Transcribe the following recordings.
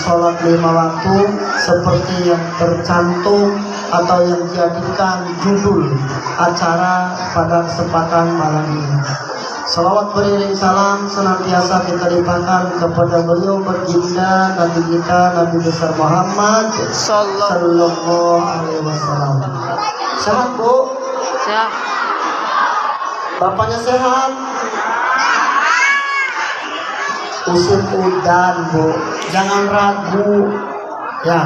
sholat 5 waktu seperti yang tercantum atau yang dijadikan judul acara pada kesempatan malam ini. Salawat beriring salam senantiasa kita limpahkan kepada beliau baginda Nabi kita Nabi besar Muhammad Sallallahu Alaihi Wasallam. Sehat Bu? Sehat. Bapaknya sehat? Usir udan Bu, jangan ragu ya,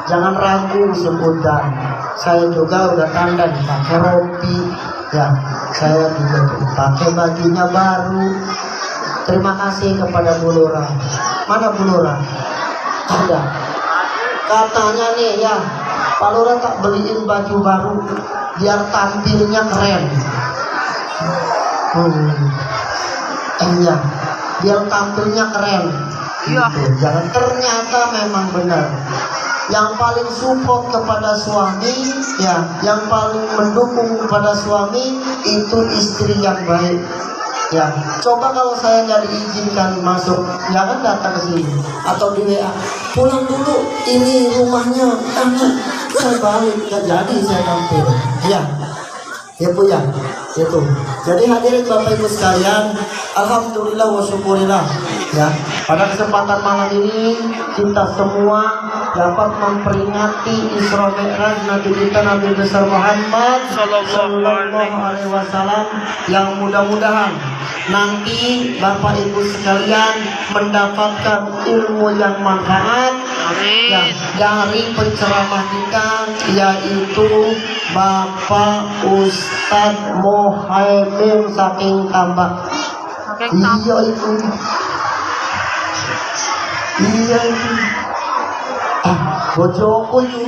jangan ragu usir udan. Saya juga udah tanda dipakai rompi ya, saya juga pakai bajunya baru. Terima kasih kepada Bu Lurah. Mana Bu Lurah? Ada. Katanya nih ya, Pak Lurah tak beliin baju baru biar tampilnya keren. Iya, biar tampilnya keren. Iya. Gitu. Jangan, ternyata memang benar. Yang paling support kepada suami, ya, yang paling mendukung kepada suami itu istri yang baik. Ya, coba kalau saya nggak diizinkan masuk, jangan datang ke sini atau di WA. Pulang dulu, ini rumahnya, saya balik, nggak jadi saya tampil. Ya. Ya Bu ya, itu. Jadi hadirin Bapak Ibu sekalian, alhamdulillah wa syukurillah ya. Pada kesempatan malam ini kita semua dapat memperingati Isra Mi'raj Nabi kita Nabi besar Muhammad Sallallahu Alaihi Wasallam, yang mudah-mudahan nanti Bapak Ibu sekalian mendapatkan ilmu yang manfaat ya, dari penceramah kita, yaitu Bapak Ustadz Muhaimin saking Tambak. Iya itu. Iya itu. Bojoku itu.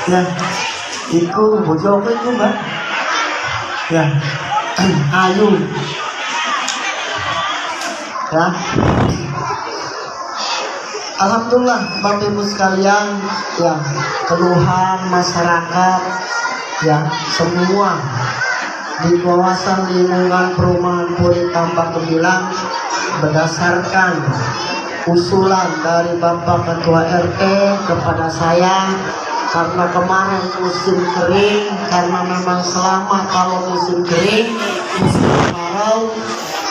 Ya, itu bojoku itu Mbak. Ya, Ayu. Ya. Alhamdulillah Bapak Ibu sekalian ya, keluhan masyarakat ya semua di kawasan lingkungan perumahan Puri Tambak Gemilang berdasarkan usulan dari Bapak Ketua RT kepada saya, karena kemarin musim kering, karena memang selama kalau musim kering, musim kemarau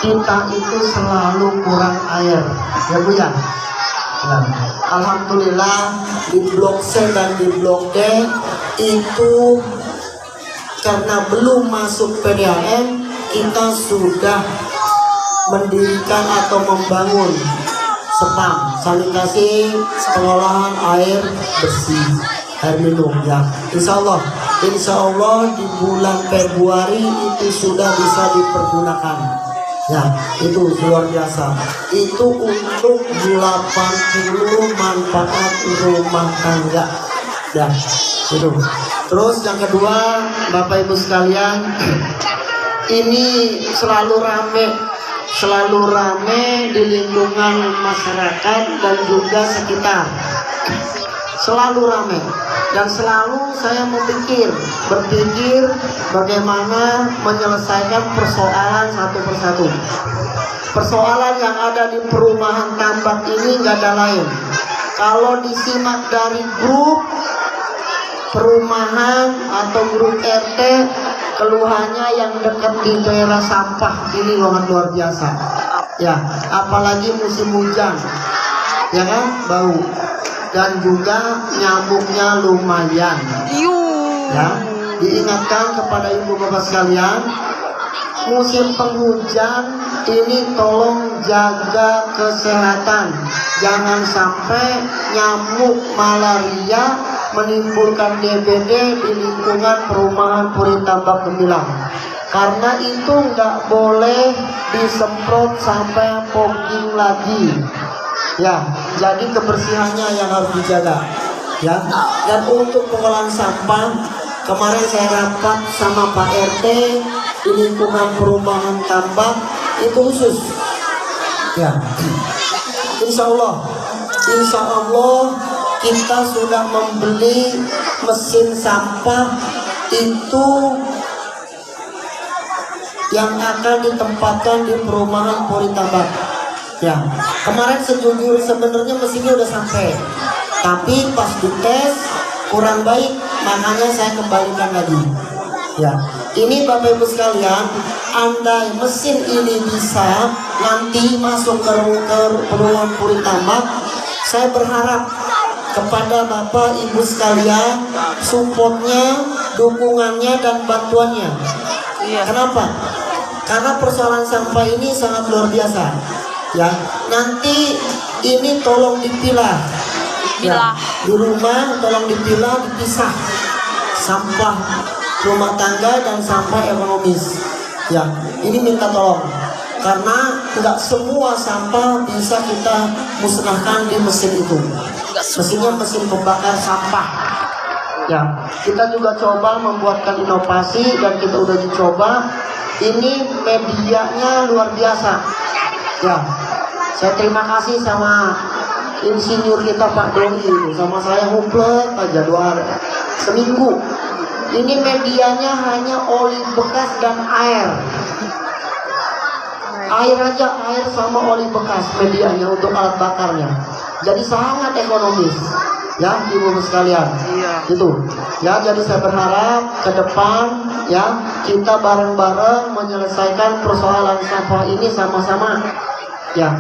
kita itu selalu kurang air ya Bu ya. Nah, alhamdulillah di blok C dan di blok D itu karena belum masuk PDAM, kita sudah mendirikan atau membangun SPAM, sanitasi pengolahan air bersih, air minum ya. Insya Allah di bulan Februari itu sudah bisa dipergunakan. Ya, itu luar biasa. Itu untuk 80 manfaat rumah tangga. Ya, itu. Terus yang kedua, Bapak Ibu sekalian, ini selalu rame di lingkungan masyarakat dan juga sekitar. Selalu rame. Dan selalu saya berpikir bagaimana menyelesaikan persoalan satu persatu. Persoalan yang ada di perumahan Tambak ini nggak ada lain. Kalau disimak dari grup perumahan atau grup RT, keluhannya yang dekat di daerah sampah ini luar biasa. Ya, apalagi musim hujan, ya kan, bau. Dan juga nyamuknya lumayan. Ya, diingatkan kepada ibu bapak sekalian, musim penghujan ini tolong jaga kesehatan. Jangan sampai nyamuk malaria menimbulkan DBD di lingkungan perumahan Puri Tambak Gemilang. Karena itu nggak boleh disemprot sampai fogging lagi. Ya, jadi kebersihannya yang harus dijaga. Ya, dan untuk pengolahan sampah, kemarin saya rapat sama Pak RT di lingkungan perumahan Tambak itu khusus. Ya, Insya Allah kita sudah membeli mesin sampah itu yang akan ditempatkan di perumahan Puri Tambak. Ya, kemarin sebenarnya mesinnya udah sampai, tapi pas dites kurang baik, makanya saya kembalikan lagi. Ya, ini Bapak Ibu sekalian, andai mesin ini bisa nanti masuk ke perumahan Puri Tambak, saya berharap kepada Bapak Ibu sekalian supportnya, dukungannya dan bantuannya. Kenapa? Karena persoalan sampah ini sangat luar biasa. Ya, nanti ini tolong dipilah. Ya, di rumah tolong dipilah, dipisah sampah rumah tangga dan sampah ekonomis. Ya, ini minta tolong karena nggak semua sampah bisa kita musnahkan di mesin itu. Mesinnya mesin pembakar sampah. Ya, kita juga coba membuatkan inovasi dan kita udah dicoba. Ini medianya luar biasa. Ya, saya terima kasih sama insinyur kita Pak Doni itu, sama saya ngumpet aja 2 hari seminggu. Ini medianya hanya oli bekas dan air. Air aja, air sama oli bekas medianya untuk alat bakarnya. Jadi sangat ekonomis. Ya, Ibu sekalian. Gitu. Ya, jadi saya berharap ke depan ya kita bareng-bareng menyelesaikan persoalan sampah ini sama-sama. Ya.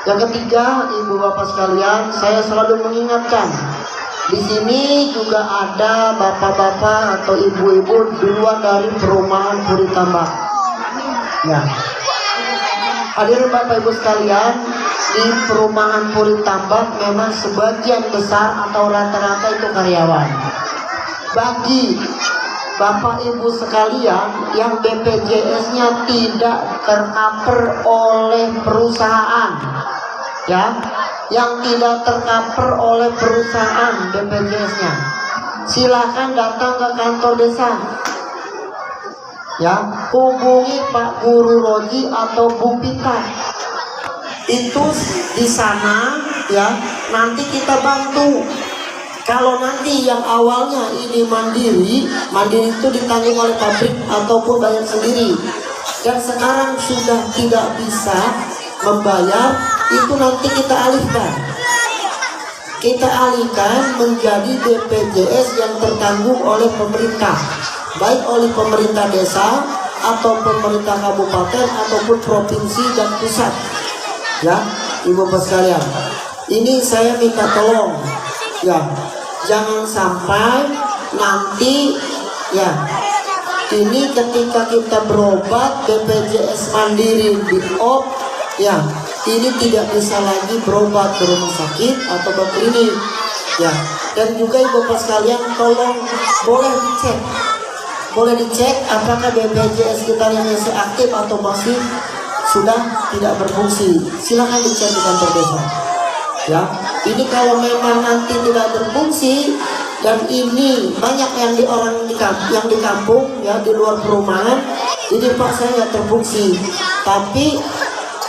Yang ketiga, Ibu Bapak sekalian, saya selalu mengingatkan di sini juga ada bapak-bapak atau ibu-ibu di luar dari perumahan Puri Tambak. Ya. Hadirin Bapak Ibu sekalian, di perumahan Puri Tambak memang sebagian besar atau rata-rata itu karyawan. Bagi Bapak Ibu sekalian yang BPJS-nya tidak tercover oleh perusahaan, ya, yang tidak tercover oleh perusahaan BPJS-nya, silakan datang ke kantor desa. Ya, hubungi Pak Guru Roji atau Bu Pita. Itu di sana ya, nanti kita bantu. Kalau nanti yang awalnya ini mandiri itu ditanggung oleh pabrik ataupun bayar sendiri. Dan sekarang sudah tidak bisa membayar, itu nanti kita alihkan. Kita alihkan menjadi BPJS yang tertanggung oleh pemerintah, baik oleh pemerintah desa atau pemerintah kabupaten ataupun provinsi dan pusat. Ya, Ibu Bapak sekalian, ini saya minta tolong ya, jangan sampai nanti ya ini ketika kita berobat BPJS mandiri di op ya, ini tidak bisa lagi berobat ke rumah sakit atau ke klinik ya. Dan juga Ibu Bapak sekalian, tolong boleh dicek apakah BPJS kita yang masih aktif atau masih sudah tidak berfungsi. Silakan dicek di kantor desa. Ya, ini kalau memang nanti tidak berfungsi dan ini banyak yang di kampung ya, di luar perumahan, ini Pak saya nggak terfungsi. Tapi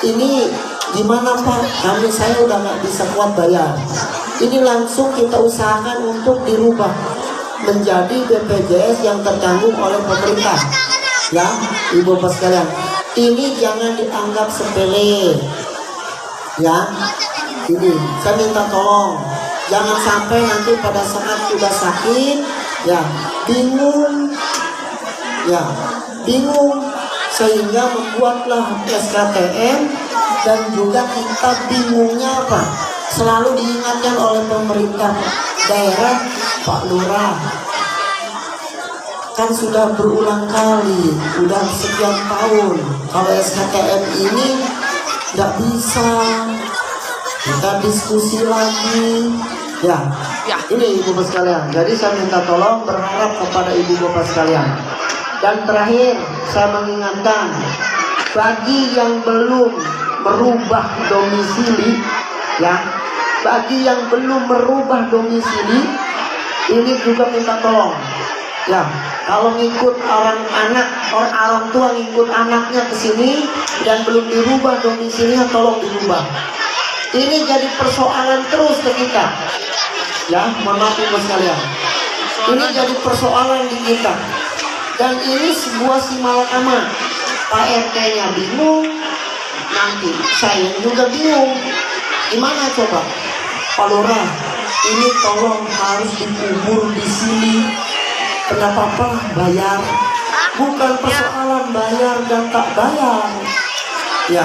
ini gimana Pak? Saya udah nggak bisa kuat bayar. Ini langsung kita usahakan untuk dirubah menjadi BPJS yang tertanggung oleh pemerintah. Ya, Ibu Bapak sekalian, ini jangan dianggap sepele. Ya, ini saya minta tolong, jangan sampai nanti pada saat sudah sakit, ya bingung, sehingga membuatlah SKTM dan juga kita bingungnya apa? Selalu diingatkan oleh pemerintah daerah, Pak Lurah, kan sudah berulang kali, udah sekian tahun, kalau SKTM ini nggak bisa, kita diskusi lagi. Ya. Ini Ibu Bapak sekalian, jadi saya minta tolong, berharap kepada Ibu Bapak sekalian. Dan terakhir saya mengingatkan, bagi yang belum merubah domisili, ya, bagi yang belum merubah domisili, ini juga minta tolong. Ya, kalau ngikut orang tua ngikut anaknya ke sini dan belum dirubah domisilinya, tolong dirubah. Ini jadi persoalan terus ke kita. Ya, mohon maaf Ibu sekalian. Ini jadi persoalan di kita. Dan ini sebuah simalakama. Pak RT-nya bingung, nanti saya juga bingung. Gimana coba? Pak Lurah, ini tolong harus dikubur di sini. Kenapa bayar? Bukan persoalan bayar dan tak bayar. Ya,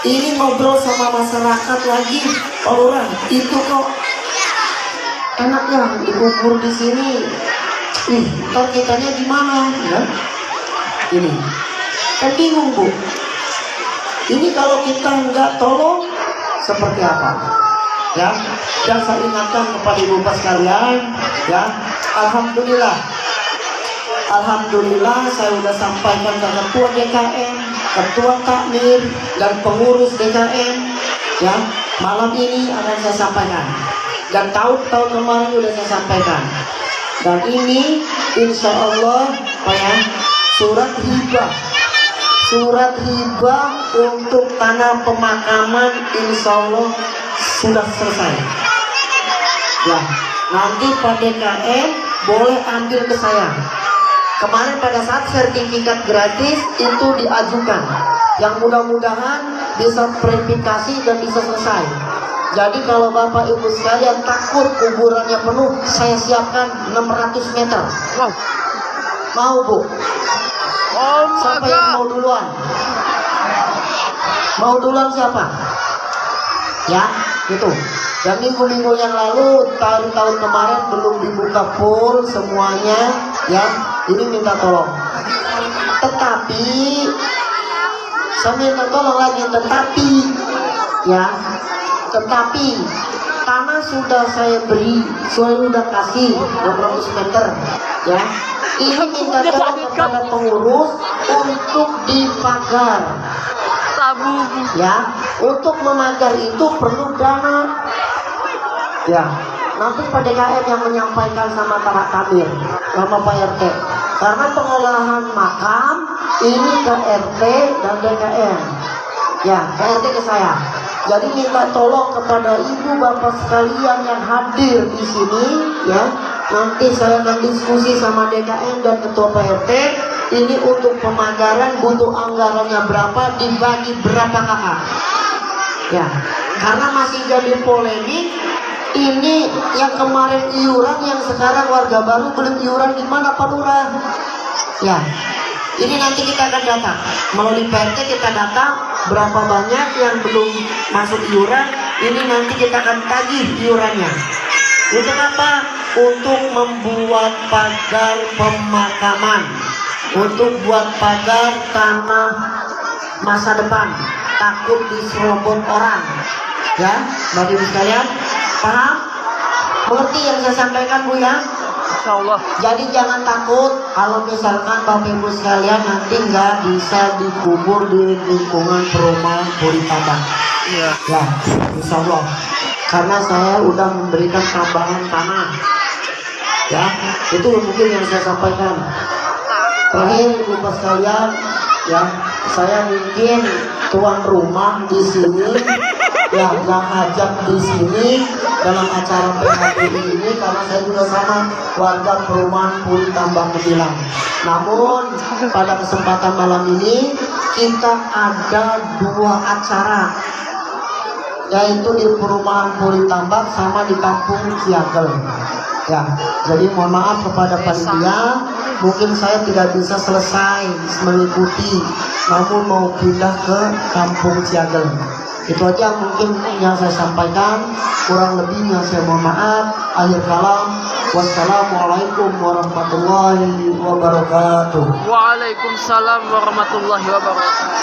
ini ngobrol sama masyarakat lagi, Pak Lurah. Itu kok enaknya dikubur di sini. Ntar kitanya gimana? Ya? Ini kan bingung, Bu. Ini kalau kita nggak tolong seperti apa? Ya, dan saya ingatkan kepada ibu bapak sekalian, ya, alhamdulillah saya sudah sampaikan ke ketua DKM, ketua takmir, dan pengurus DKM, ya, malam ini akan saya sampaikan, dan tahun kemarin sudah saya sampaikan, dan ini insya Allah, surat hibah untuk tanah pemakaman insya Allah sudah selesai. Ya, nanti Pak DKM boleh ambil ke saya. Kemarin pada saat sertifikat gratis itu diajukan, yang mudah-mudahan bisa verifikasi dan bisa selesai. Jadi kalau Bapak Ibu sekalian takut kuburannya penuh, saya siapkan 600 meter. Wow. Mau, Bu? Siapa yang mau duluan? Mau duluan siapa? Ya, gitu. Dan minggu-minggu yang lalu, tahun-tahun kemarin belum dibuka full semuanya, ya. Ini minta tolong. Tetapi saya minta tolong lagi, tetapi tanah sudah saya beri, saya sudah kasih 200 meter, ya. Ini minta tolong kepada pengurus untuk dipagar. Ya, untuk memagar itu perlu dana. Ya, nanti Pak DKM yang menyampaikan sama para takmir, sama Pak RT. Karena pengolahan makam ini ke RT dan DKM. Ya, ke RT ke saya. Jadi minta tolong kepada ibu bapak sekalian yang hadir di sini, ya. Nanti saya akan diskusi sama DKM dan ketua PRT. Ini untuk pemagaran butuh anggarannya berapa, dibagi berapa kakak. Ya, karena masih jadi polemik. Ini yang kemarin iuran, yang sekarang warga baru belum iuran, gimana Pak Lurah? Ya, ini nanti kita akan data melalui PRT, kita data berapa banyak yang belum masuk iuran. Ini nanti kita akan tagih iurannya. Untuk apa? Untuk membuat pagar pemakaman, untuk buat pagar tanah masa depan, takut diserobot orang. Ya, Bapak Ibu sekalian, paham? Mengerti yang saya sampaikan, Bu, ya? Insyaallah. Jadi jangan takut kalau misalkan Bapak Ibu sekalian nanti nggak bisa dikubur di lingkungan perumahan Puri Tambak. Iya. Ya, insyaallah. Karena saya udah memberikan tambahan tanah. Ya, itu mungkin yang saya sampaikan. Terakhir, Ibu bapak sekalian, ya, saya mungkin tuan rumah di sini, ya, yang ajak di sini dalam acara PHP ini, karena saya juga sama warga perumahan Puri Tambak Gemilang. Namun pada kesempatan malam ini kita ada 2 acara, yaitu di perumahan Puri Tambak sama di kampung Ciagel. Ya, jadi mohon maaf kepada panitia, mungkin saya tidak bisa selesai mengikuti, namun mau pindah ke kampung Ciagel. Itu aja mungkin yang saya sampaikan, kurang lebihnya saya mohon maaf. Akhir kalam, wassalamualaikum warahmatullahi wabarakatuh. Waalaikumsalam warahmatullahi wabarakatuh.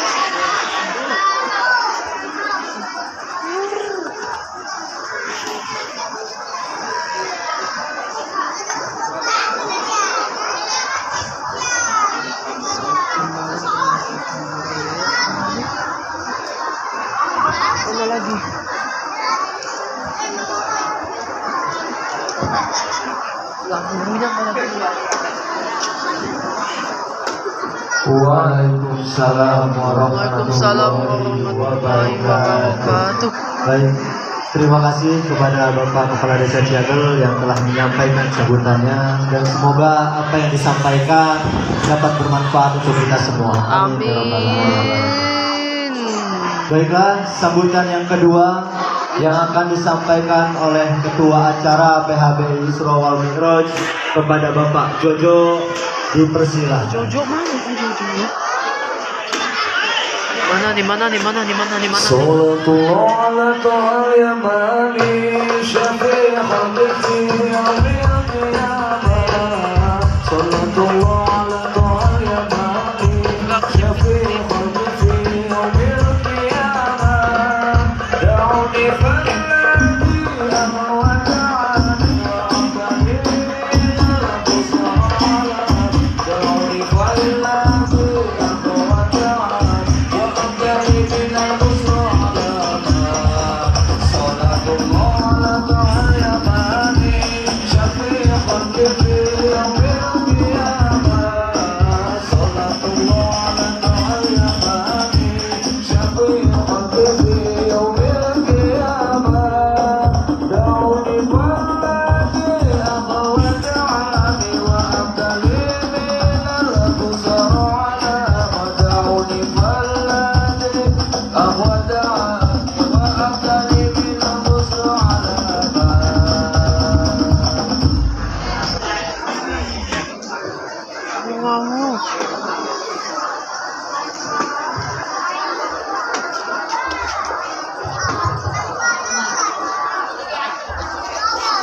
Lagi Waalaikumsalam warahmatullahi wabarakatuh. Baik, terima kasih kepada Bapak Kepala Desa Ciagel yang telah menyampaikan sambutannya, dan semoga apa yang disampaikan dapat bermanfaat untuk kita semua. Amin. Baiklah, sambutan yang kedua yang akan disampaikan oleh Ketua Acara PHBI Isra wal Mi'raj kepada Bapak Jojo, dipersilakan. Jojo mana? Jojo. Di mana? Sallallahu ala ta'ala ya mani syafi'i khalqi yawmil qiyamah. Sallallahu ala ta'ala ya mani syafi'i khalqi yawmil qiyamah. Da'uni falladhi wa ta'ani wa abdani laku salat. Da'uni falladhi wa ta'ani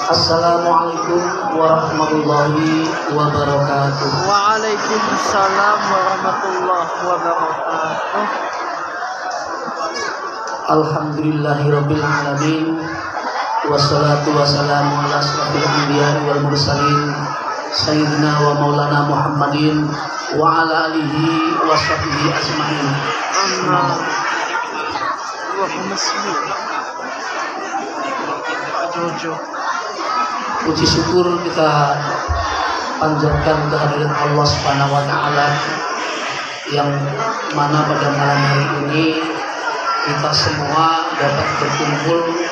Assalamualaikum warahmatullahi wabarakatuh. Waalaikumsalam warahmatullahi wabarakatuh. Alhamdulillahirabbil alamin. Wassalatu wassalamu ala asyrofil anbiya'i wal mursalin sayyidina wa maulana Muhammadin wa ala alihi wa sahbihi ajma'in. Allahumma shalli Jojo. Puji syukur kita panjatkan kehadiran Allah Subhanahu wa taala yang mana pada malam hari ini kita semua dapat berkumpul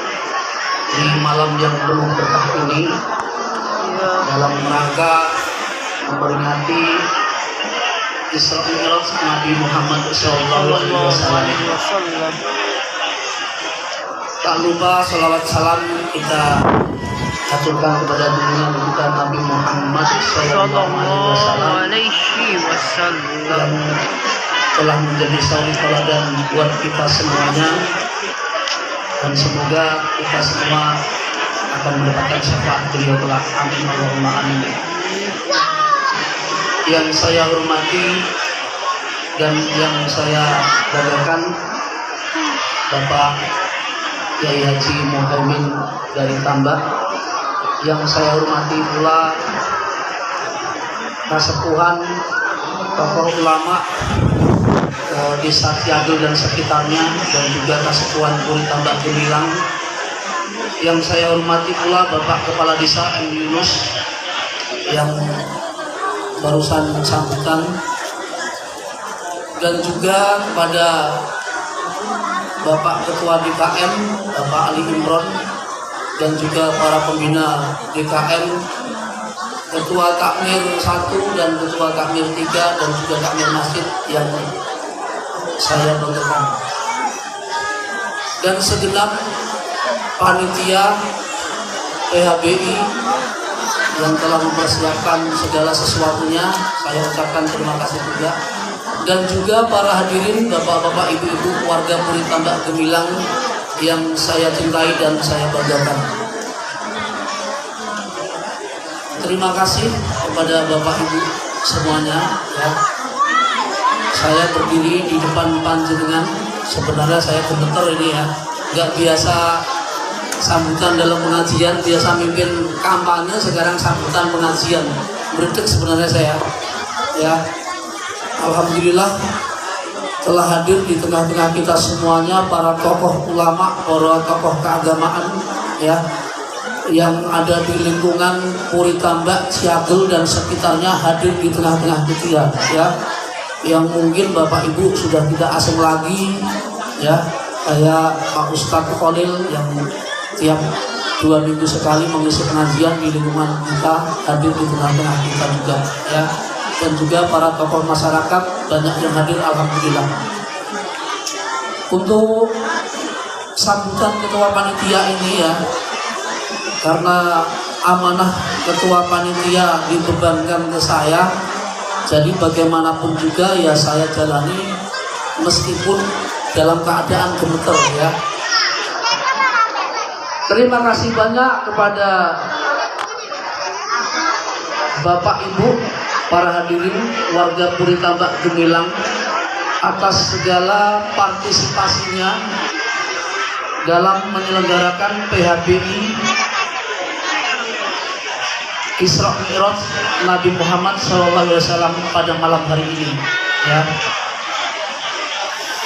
di malam yang penuh berkah ini dalam rangka memperingati Isra Mi'raj Nabi Muhammad sallallahu alaihi wasallam. Tak lupa salawat salam kita aturkan kepada dunia kita Nabi Muhammad sallallahu alaihi wasallam yang telah menjadi suri teladan buat kita semuanya, dan semoga kita semua akan mendapatkan syafaat beliau kelak. Amin Allahumma amin. Yang saya hormati dan yang saya banggakan Bapak Kiai Haji Muhaimin dari Tambak. Yang saya hormati pula kasepuhan tokoh ulama di Ciagel dan sekitarnya, dan juga kasepuhan Puri Tambak Gemilang. Yang saya hormati pula Bapak Kepala Desa M. Yunus yang barusan sambutan, dan juga kepada Bapak Ketua DKM Bapak Ali Imron, dan juga para pembina DKM, Ketua Takmir 1 dan Ketua Takmir 3, dan juga Takmir Masjid yang saya banggakan, dan segenap panitia PHBI yang telah mempersiapkan segala sesuatunya, saya ucapkan terima kasih juga. Dan juga para hadirin, bapak-bapak, ibu-ibu, warga Puri Tambak Gemilang yang saya cintai dan saya banggakan. Terima kasih kepada bapak ibu semuanya ya. Saya berdiri di depan panjenengan, sebenarnya saya gemeter ini ya, nggak biasa sambutan dalam pengajian, biasa mimpin kampanye, sekarang sambutan pengajian, berdek sebenarnya saya ya. Alhamdulillah telah hadir di tengah-tengah kita semuanya para tokoh ulama, para tokoh keagamaan ya, yang ada di lingkungan Puri Tambak, Ciagel dan sekitarnya, hadir di tengah-tengah kita ya. Yang mungkin Bapak Ibu sudah tidak asing lagi ya, kayak Pak Ustadz Khalil yang tiap 2 minggu sekali mengisi pengajian di lingkungan kita, hadir di tengah-tengah kita juga ya. Dan juga para tokoh masyarakat banyak yang hadir, alhamdulillah. untuk sambutan ketua panitia ini ya, karena amanah ketua panitia dibebankan ke saya, jadi bagaimanapun juga ya saya jalani meskipun dalam keadaan gemeter ya. Terima kasih banyak kepada Bapak Ibu, para hadirin warga Puri Tambak Gemilang atas segala partisipasinya dalam menyelenggarakan PHBI Isra Mi'raj Nabi Muhammad SAW pada malam hari ini ya.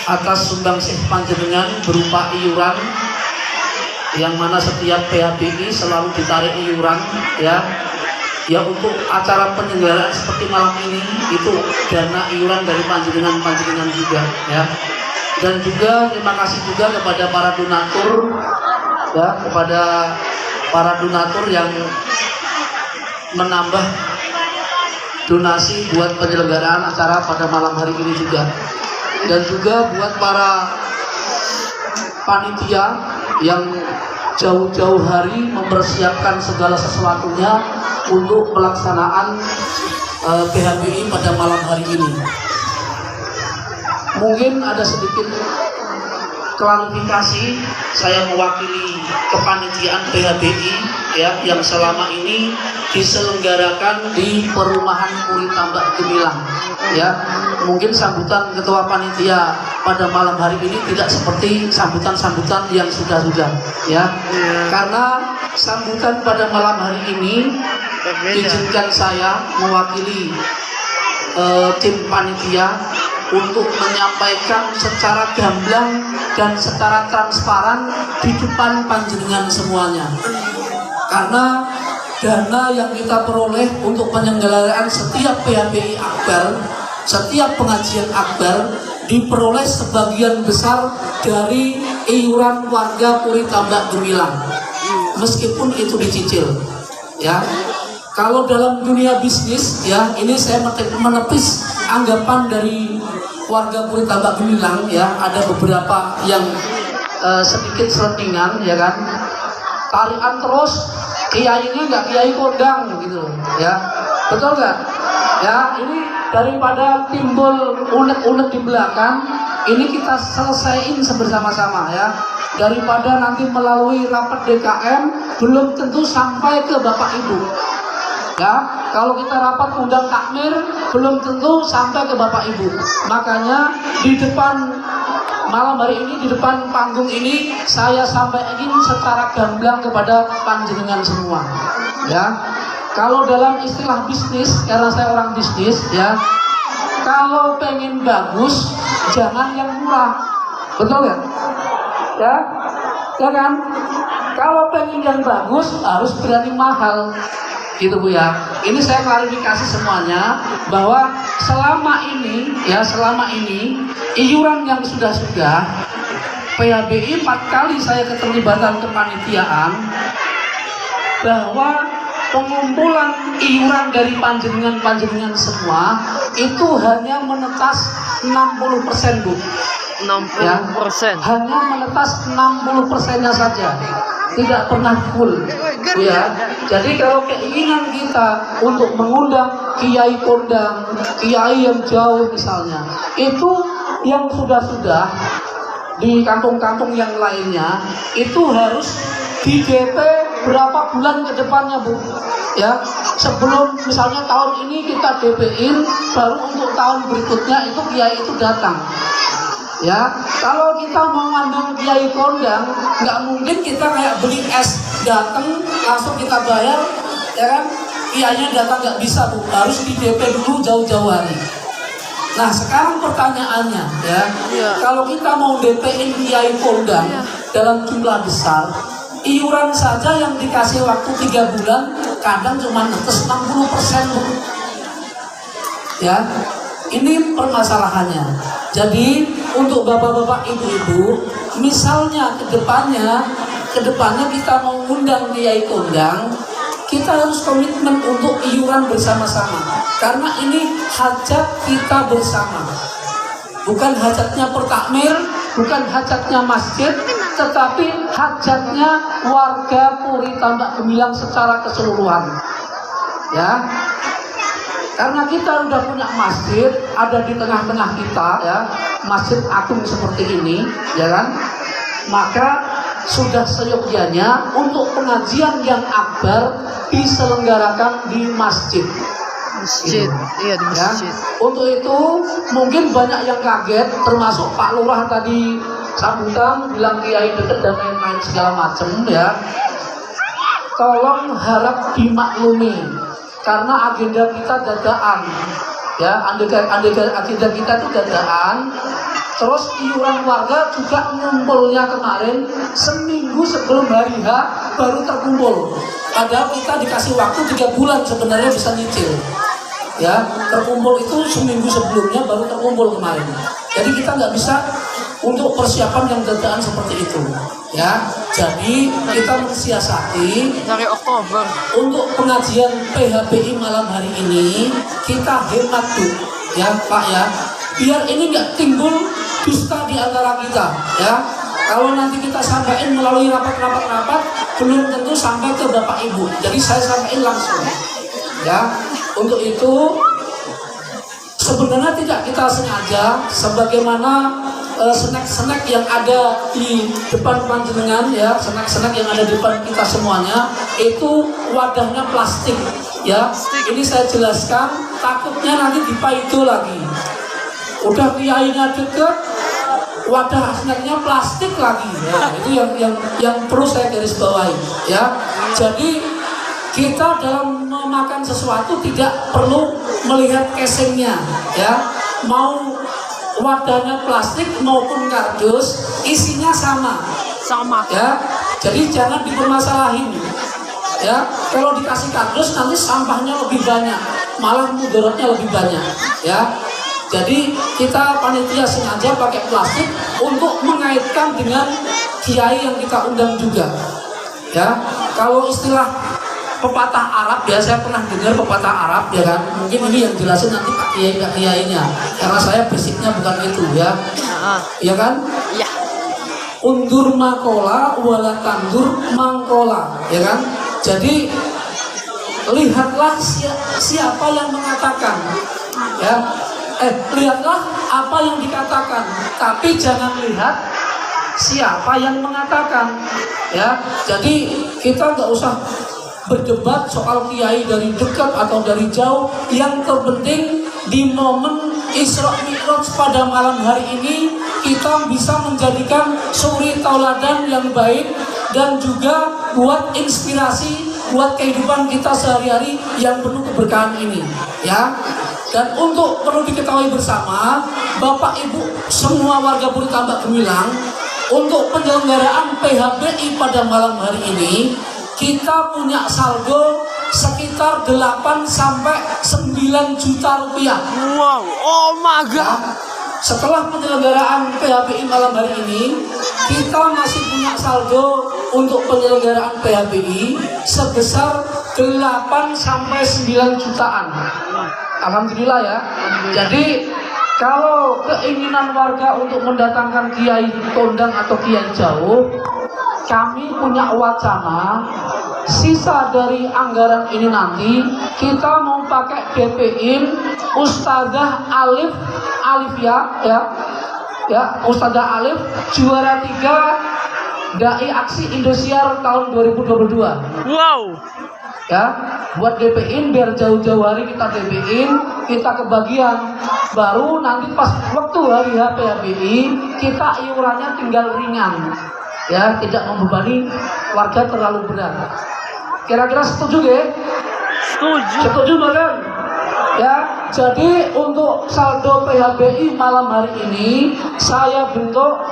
Atas sumbangsih panjenengan berupa iuran, yang mana setiap PHBI selalu ditarik iuran ya untuk acara penyelenggaraan seperti malam ini, itu dana iuran dari panjenengan juga ya. Dan juga terima kasih juga kepada para donatur ya, kepada para donatur yang menambah donasi buat penyelenggaraan acara pada malam hari ini juga. Dan juga buat para panitia yang jauh-jauh hari mempersiapkan segala sesuatunya untuk pelaksanaan PHBI pada malam hari ini. Mungkin ada sedikit klarifikasi, saya mewakili kepanitiaan PHBI ya, yang selama ini diselenggarakan di perumahan Puri Tambak Gemilang ya. Mungkin sambutan ketua panitia pada malam hari ini tidak seperti sambutan-sambutan yang sudah-sudah ya. Karena sambutan pada malam hari ini izinkan saya mewakili tim panitia untuk menyampaikan secara gamblang dan secara transparan di depan panjenengan semuanya. Karena dana yang kita peroleh untuk penyelenggaraan setiap PHBI Akbar, setiap pengajian Akbar diperoleh sebagian besar dari iuran warga Puri Tambak Gemilang, meskipun itu dicicil ya. Kalau dalam dunia bisnis ya, ini saya menepis anggapan dari warga Puri Tambak Gemilang ya, ada beberapa yang sedikit selentingan ya kan, tarian terus, kiainya nggak kiai kondang gitu ya, betul nggak? Ya, ini daripada timbul unek-unek di belakang, ini kita selesaiin bersama-sama ya, daripada nanti melalui rapat DKM belum tentu sampai ke Bapak Ibu ya. Kalau kita rapat undang takmir belum tentu sampai ke Bapak Ibu. Makanya di depan malam hari ini, di depan panggung ini, saya sampaikan secara gamblang kepada panjenengan semua ya. Kalau dalam istilah bisnis, karena saya orang bisnis ya, kalau pengen bagus jangan yang murah, betul ya? Ya, ya kan? Kalau pengen yang bagus harus berani mahal. Gitu Bu ya. Ini saya klarifikasi semuanya bahwa selama ini iuran yang sudah PHBI 4 kali saya keterlibatan kepanitiaan, bahwa pengumpulan iuran dari panjenengan semua itu hanya menetas 60% Bu. 60%. Ya, hanya menetas 60%-nya saja, tidak pernah full ya. Jadi kalau keinginan kita untuk mengundang kiai kondang, kiai yang jauh misalnya, itu yang sudah di kampung-kampung yang lainnya, itu harus di DP berapa bulan ke depannya Bu ya. Sebelum misalnya tahun ini kita DP-in, baru untuk tahun berikutnya itu kiai itu datang ya. Kalau kita mau ngandung kiai kondang, nggak mungkin kita kayak beli es datang langsung kita bayar ya kan. Kiainya datang nggak bisa Bu, harus di DP dulu jauh-jauh hari. Nah sekarang pertanyaannya ya, kalau kita mau DP-in kiai kondang dalam jumlah besar, iuran saja yang dikasih waktu 3 bulan kadang cuma netes 60% Bu ya. Ini permasalahannya. Jadi untuk bapak-bapak, ibu-ibu, misalnya kedepannya kita mau undang kiai kondang, kita harus komitmen untuk iuran bersama-sama. Karena ini hajat kita bersama, bukan hajatnya per takmir, bukan hajatnya masjid, tetapi hajatnya warga Puri Tambak Gemilang secara keseluruhan. Ya, karena kita udah punya masjid ada di tengah-tengah kita, ya, masjid agung seperti ini, ya kan? Maka sudah seyogyanya untuk pengajian yang akbar diselenggarakan di masjid. Masjid, iya di Ya, masjid. untuk itu mungkin banyak yang kaget, termasuk Pak Lurah tadi sambutan bilang kiai deket dan main-main segala macam, ya. Tolong harap dimaklumi karena agenda kita dadaan, ya, agenda kita itu dadaan. Terus iuran warga juga ngumpulnya kemarin seminggu sebelum hari H baru terkumpul. Padahal kita dikasih waktu 3 bulan sebenarnya bisa nyicil. Ya, terkumpul itu seminggu sebelumnya baru terkumpul kemarin. Jadi kita nggak bisa untuk persiapan yang dadaan seperti itu. Ya, jadi kita mensiasati Dari Oktober. untuk pengajian PHBI malam hari ini kita hemat tuh, ya Pak, ya, biar ini nggak timbul dusta di antara kita, ya. Kalau nanti kita sampaikan melalui rapat-rapat belum tentu sampai ke Bapak Ibu, jadi saya sampaikan langsung, ya. Untuk itu sebenarnya tidak kita sengaja, sebagaimana snack-snack yang ada di depan panjenengan, ya, snack-snack yang ada di depan kita semuanya itu wadahnya plastik, ya. Ini saya jelaskan, takutnya nanti dipaido lagi. Udah kiainya deket, wadah snacknya plastik lagi, ya. Itu yang perlu saya garis bawahi, ya. Jadi kita dalam memakan sesuatu tidak perlu melihat casingnya, ya. Mau wadahnya plastik maupun kardus, isinya sama, ya. Jadi jangan dipermasalahin, ya. Kalau dikasih kardus nanti sampahnya lebih banyak, malah mudaratnya lebih banyak, ya. Jadi kita panitia sengaja pakai plastik untuk mengaitkan dengan kiai yang kita undang juga, ya. Kalau istilah pepatah Arab, ya, saya pernah dengar pepatah Arab, ya kan. Mungkin ini yang jelasin nanti Pak Kiainya, karena saya basicnya bukan itu, ya. Ya kan? Iya. Undur makola wala tandur mangkola, ya kan. Jadi lihatlah siapa yang mengatakan, ya. Lihatlah apa yang dikatakan, tapi jangan lihat siapa yang mengatakan, ya. Jadi kita nggak usah berdebat soal kiai dari dekat atau dari jauh. Yang terpenting di momen Isra Mi'raj pada malam hari ini kita bisa menjadikan suri tauladan yang baik dan juga buat inspirasi buat kehidupan kita sehari-hari yang penuh keberkahan ini, ya. Dan untuk perlu diketahui bersama Bapak Ibu semua warga Puri Tambak Gemilang, untuk penyelenggaraan PHBI pada malam hari ini kita punya saldo sekitar 8 sampai 9 juta rupiah. Wow, oh my god. Ya, setelah penyelenggaraan PHBI malam hari ini, kita masih punya saldo untuk penyelenggaraan PHBI sebesar 8 sampai 9 jutaan. Alhamdulillah, ya. Jadi kalau keinginan warga untuk mendatangkan kiai kondang atau kiai jauh, kami punya wacana sisa dari anggaran ini nanti kita mau pakai DP-in Ustazah Alifia, ya, Ustazah Alif juara 3 Dai Aksi Indosiar tahun 2022. Wow. Ya, buat DP-in biar jauh-jauh hari kita DP-in, kita kebagian. Baru nanti pas waktu hari PHBI kita iurannya tinggal ringan, ya, tidak membebani warga terlalu berat. Kira-kira setuju, ya? Setuju kan? Ya, jadi untuk saldo PHBI malam hari ini saya bentuk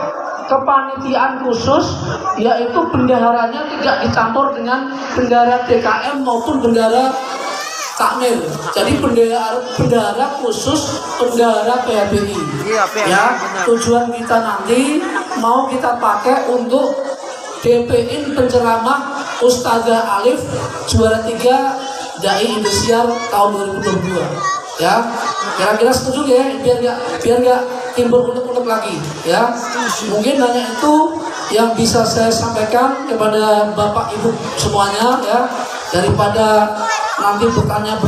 kepanitiaan khusus, yaitu bendaharanya tidak dicampur dengan bendahara DKM maupun bendahara takmir. Jadi bendahara khusus bendahara PHBI. Iya, PHBI, ya, benar. tujuan kita nanti mau kita pakai untuk DP-in penceramah Ustazah Alif juara 3 Dai Indosiar tahun 2022. Ya, kira-kira setuju ya, biar nggak timbul unek-unek lagi, ya. Mungkin hanya itu yang bisa saya sampaikan kepada Bapak Ibu semuanya, ya. Daripada nanti bertanya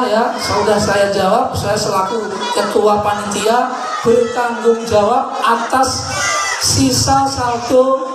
ya, sudah saya jawab. Saya selaku ketua panitia bertanggung jawab atas sisa saldo